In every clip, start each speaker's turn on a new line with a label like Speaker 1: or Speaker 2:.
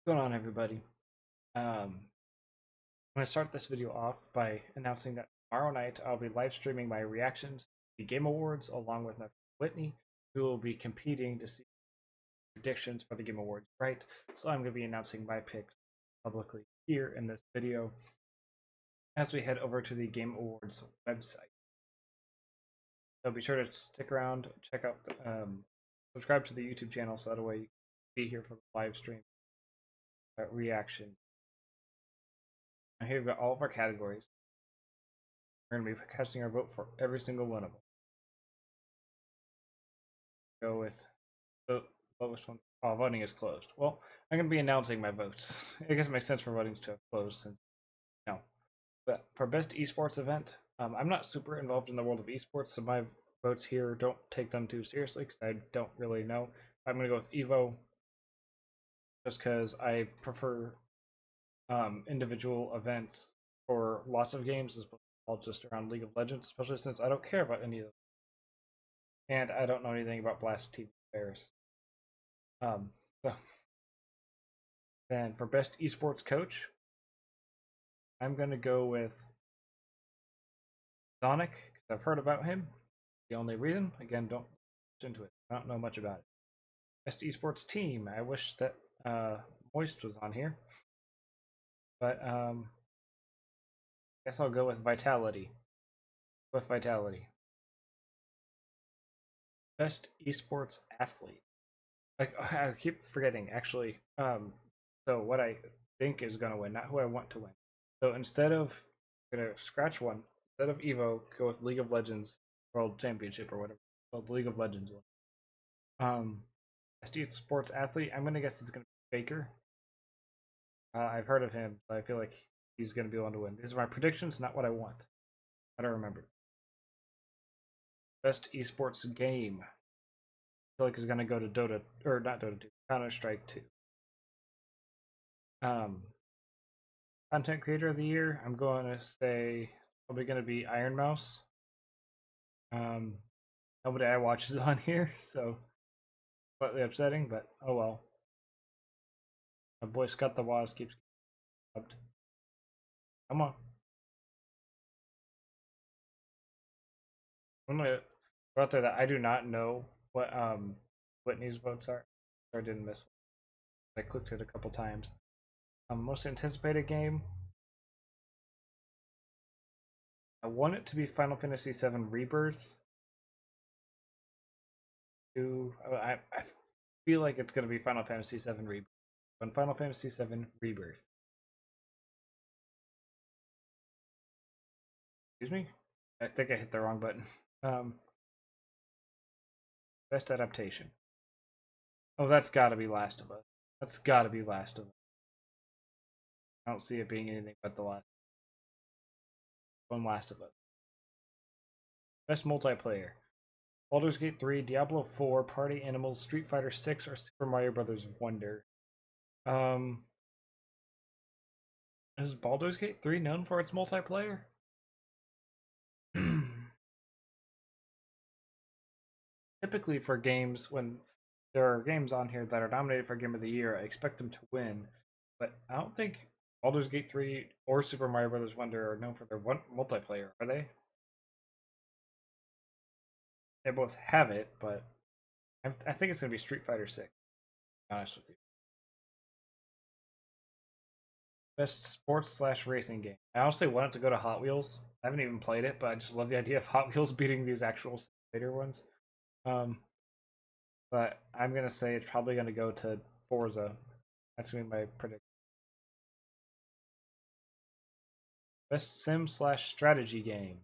Speaker 1: What's going on, everybody? I'm going to start this video off by announcing that tomorrow night I'll be live streaming my reactions to the Game Awards along with my friend Whitney, who will be competing to see predictions for the Game Awards, right? So I'm going to be announcing my picks publicly here in this video as we head over to the Game Awards website. So be sure to stick around, check out, subscribe to the YouTube channel so that way you can be here for the live stream reaction. And here we've got all of our categories. We're going to be casting our vote for every single one of them. Go with the lowest one. Oh, voting is closed. Well, I'm going to be announcing my votes. I guess it makes sense for voting to have closed since, no. But for best esports event, I'm not super involved in the world of esports, so my votes here don't take them too seriously because I don't really know. I'm going to go with Evo just because I prefer individual events for lots of games as well just around League of Legends, especially since I don't care about any of them. And I don't know anything about Blast TV Affairs. So then for best esports coach, I'm gonna go with Sonic because I've heard about him. The only reason, again, don't get into it. I don't know much about it. Best esports team. I wish that Moist was on here, but I guess I'll go with Vitality. With Vitality. Best esports athlete. Like I keep forgetting actually. So what I think is gonna win, not who I want to win. So instead of I'm gonna scratch one, instead of Evo, go with League of Legends World Championship or whatever. Called League of Legends one. Best esports athlete. I'm gonna guess it's gonna be Faker. I've heard of him, so I feel like he's gonna be the one to win. These are my predictions, not what I want. I don't remember. Best esports game. I feel like it's gonna go to Dota or not Dota 2, Counter Strike 2. Content creator of the year, I'm going to say probably going to be Iron Mouse. Nobody I watch is on here, so slightly upsetting, but oh well. My boy Scott the Waz keeps getting dubbed. Come on. I'm gonna throw out there that I do not know what Whitney's votes are. Or I didn't miss one. I clicked it a couple times. Most anticipated game. I want it to be Final Fantasy VII Rebirth. I feel like it's gonna be Final Fantasy VII Rebirth. On Final Fantasy VII Rebirth. Excuse me? I think I hit the wrong button. Best adaptation. Oh, that's gotta be Last of Us. That's gotta be Last of Us. I don't see it being anything but the last one. Last of Us. Best multiplayer. Baldur's Gate 3, Diablo 4, Party Animals, Street Fighter 6, or Super Mario Brothers Wonder. Is Baldur's Gate 3 known for its multiplayer? Typically for games, when there are games on here that are nominated for Game of the Year, I expect them to win. But I don't think Baldur's Gate 3 or Super Mario Brothers Wonder are known for their multiplayer, are they? They both have it, but I think it's going to be Street Fighter 6, to be honest with you. Best sports/racing game. I honestly want it to go to Hot Wheels. I haven't even played it, but I just love the idea of Hot Wheels beating these actual later ones. But I'm going to say it's probably going to go to Forza. That's going to be my prediction. Best sim/strategy game.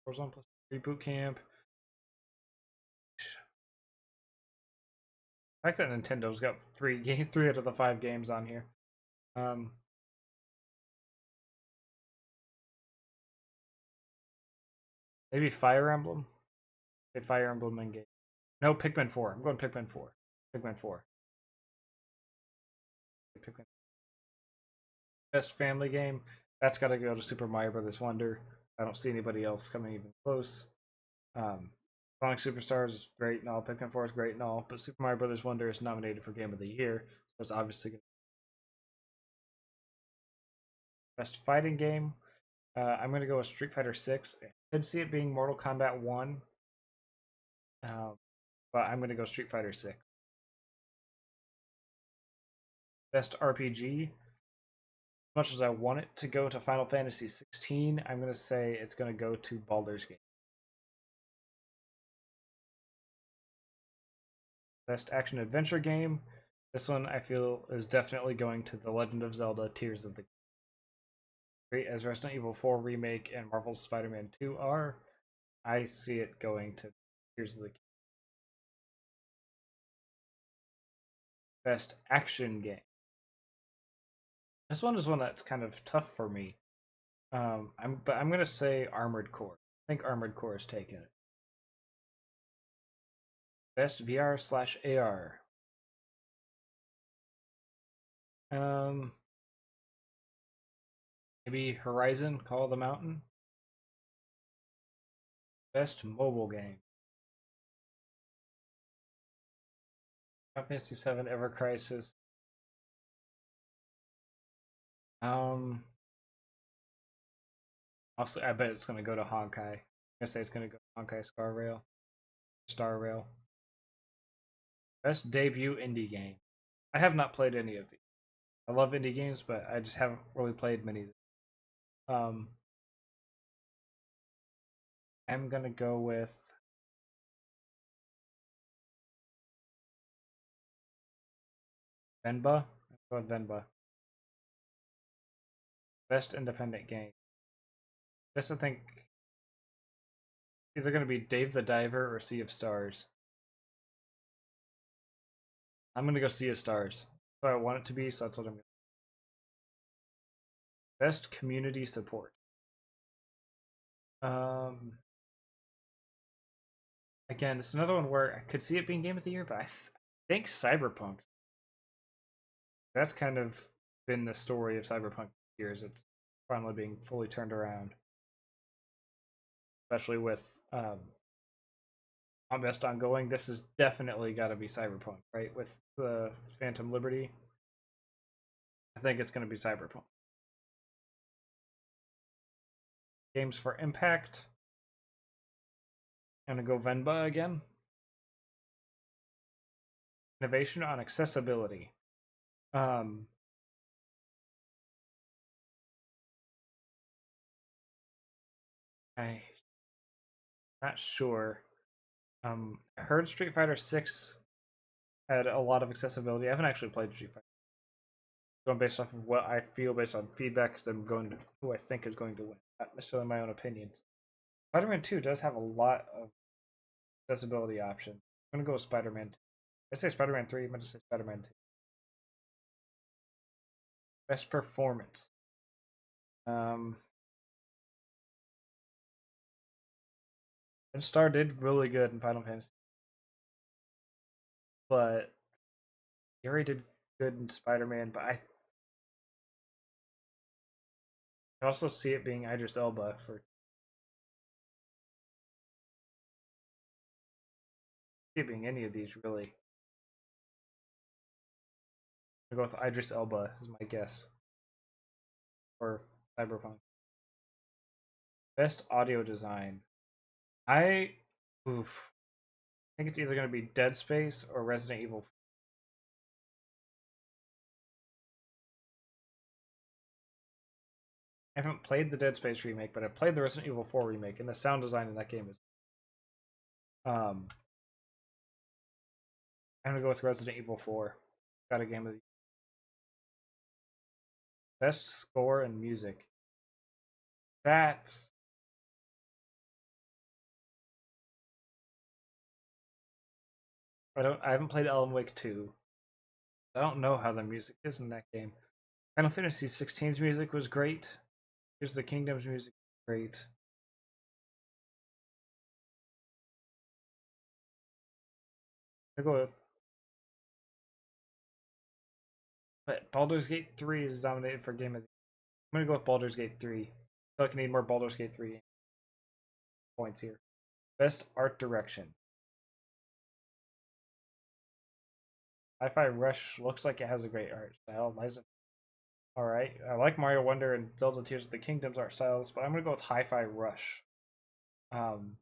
Speaker 1: Forza plus Reboot Camp. I like that Nintendo's got three out of the 5 games on here. Maybe Fire Emblem. Say Fire Emblem in game. No, Pikmin 4. I'm going Pikmin 4. Pikmin 4. Pikmin. Best family game. That's got to go to Super Mario Brothers Wonder. I don't see anybody else coming even close. Sonic Superstars is great and all. Pikmin 4 is great and all. But Super Mario Brothers Wonder is nominated for Game of the Year. So it's obviously going to Best fighting game. I'm gonna go with Street Fighter 6. I could see it being Mortal Kombat 1, uh, but I'm gonna go Street Fighter 6. Best RPG. As much as I want it to go to Final Fantasy 16, I'm gonna say it's gonna go to Baldur's Gate. Best action adventure game. This one I feel is definitely going to The Legend of Zelda: Tears of the Great as Resident Evil 4 remake and Marvel's Spider-Man 2 are. I see it going to Tears of the Kingdom. Best action game. This one is one that's kind of tough for me. I'm gonna say Armored Core. I think Armored Core is taking it. Best VR/AR. Um, Maybe Horizon Call of the Mountain. Best mobile game. Final Fantasy 7 Ever Crisis. Um, Also, I bet it's gonna go to Honkai. I'm gonna say it's gonna go to Honkai Star Rail. Star Rail. Best debut indie game. I have not played any of these. I love indie games, but I just haven't really played many. Um, I'm gonna go with Venba. Go with Venba. Best independent game. This I think either gonna be Dave the Diver or Sea of Stars. I'm gonna go Sea of Stars. So I want it to be, so that's what I'm gonna. Best community support. Um, Again, this is another one where I could see it being Game of the Year, but I think Cyberpunk. That's kind of been the story of Cyberpunk years. It's finally being fully turned around, especially with on Best Ongoing. This has definitely got to be Cyberpunk, right? With the Phantom Liberty, I think it's going to be Cyberpunk. Games for Impact. I'm going to go Venba again. Innovation on accessibility. Um, I'm not sure. I heard Street Fighter 6 had a lot of accessibility. I haven't actually played Street Fighter. Going based off of what I feel, based on feedback, because I'm going to who I think is going to win, not necessarily my own opinions. Spider-Man 2 does have a lot of accessibility options. I'm gonna go with Spider-Man 2. I say Spider-Man 3, I'm gonna say Spider-Man 2. Best performance. Um, and Star did really good in Final Fantasy, but Yuri did good in Spider-Man. But I can also see it being Idris Elba for see it being any of these really. I'm gonna go with Idris Elba is my guess for Cyberpunk. Best audio design. I oof. I think it's either going to be Dead Space or Resident Evil. I haven't played the Dead Space remake, but I played the Resident Evil 4 remake, and the sound design in that game is. Um, I'm gonna go with Resident Evil 4. Got a game of the best score and music. That's I haven't played Alan Wake 2. I don't know how the music is in that game. Final Fantasy 16's music was great. Here's the Kingdom's music great. I go with but Baldur's Gate 3 is nominated for Game of the I'm gonna go with Baldur's Gate 3. I feel like I need more Baldur's Gate 3 points here. Best art direction. Hi-Fi Rush looks like it has a great art style. all right. I like Mario Wonder and Zelda Tears of the Kingdom's art styles, but I'm gonna go with Hi-Fi Rush. Um,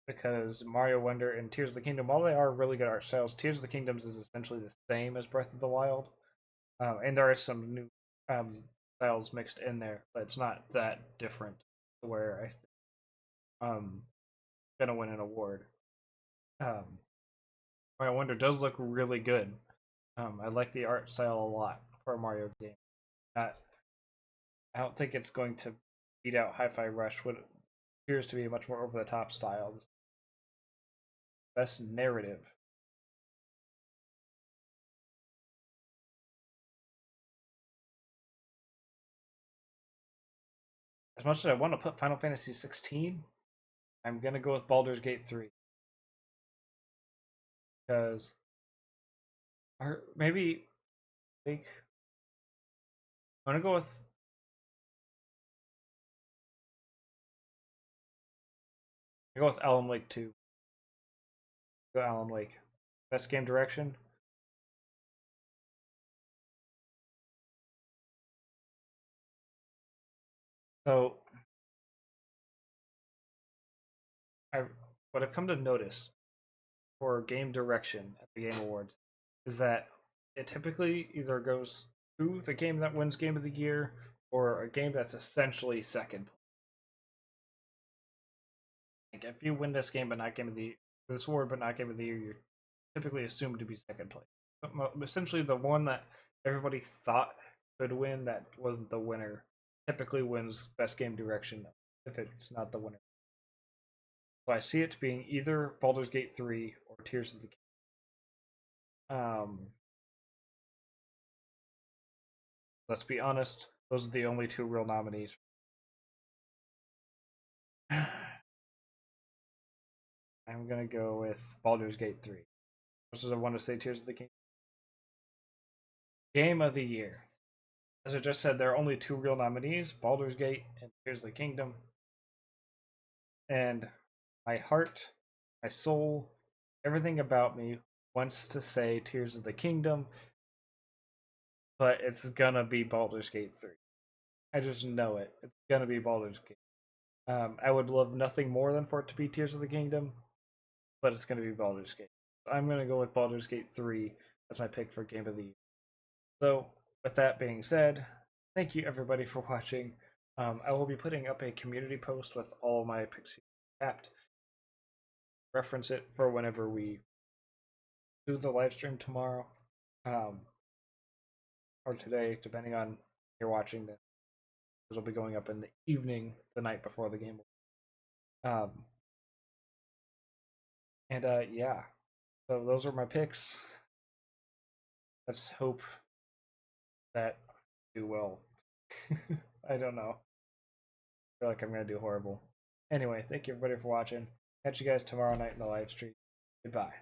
Speaker 1: because Mario Wonder and Tears of the Kingdom, while they are really good art styles, Tears of the Kingdoms is essentially the same as Breath of the Wild, and there is some new um, styles mixed in there, but it's not that different. Where I think gonna win an award. Um, Mario Wonder does look really good. I like the art style a lot for a Mario game. Not, I don't think it's going to beat out Hi-Fi Rush, what appears to be a much more over the top style. Best narrative. As much as I want to put Final Fantasy 16, I'm gonna go with Baldur's Gate 3 because, or maybe like I'm gonna go with Alan Wake 2. Go Alan Wake. Best game direction. So I what I've come to notice for game direction at the Game Awards is that it typically either goes to the game that wins Game of the Year or a game that's essentially second. Like if you win this game but not Game of the this award but not Game of the Year, you're typically assumed to be second place. Essentially, the one that everybody thought could win that wasn't the winner typically wins best game direction if it's not the winner. So I see it being either Baldur's Gate 3 or Tears of the Kingdom. Let's be honest, those are the only two real nominees. I'm gonna go with Baldur's Gate 3. Which is I want to say Tears of the Kingdom. Game of the Year. As I just said, there are only two real nominees, Baldur's Gate and Tears of the Kingdom. And my heart, my soul, everything about me wants to say Tears of the Kingdom, but it's gonna be Baldur's Gate 3. I just know it. It's gonna be Baldur's Gate. I would love nothing more than for it to be Tears of the Kingdom, but it's gonna be Baldur's Gate. So I'm gonna go with Baldur's Gate 3 as my pick for Game of the Year. So, with that being said, thank you everybody for watching. I will be putting up a community post with all my picks capped. Reference it for whenever we do the live stream tomorrow, um, or today, depending on you're watching this. This will be going up in the evening, the night before the game. Um, and yeah, so those are my picks. Let's hope that I do well. I don't know. I feel like I'm gonna do horrible. Anyway, thank you everybody for watching. Catch you guys tomorrow night in the live stream. Goodbye.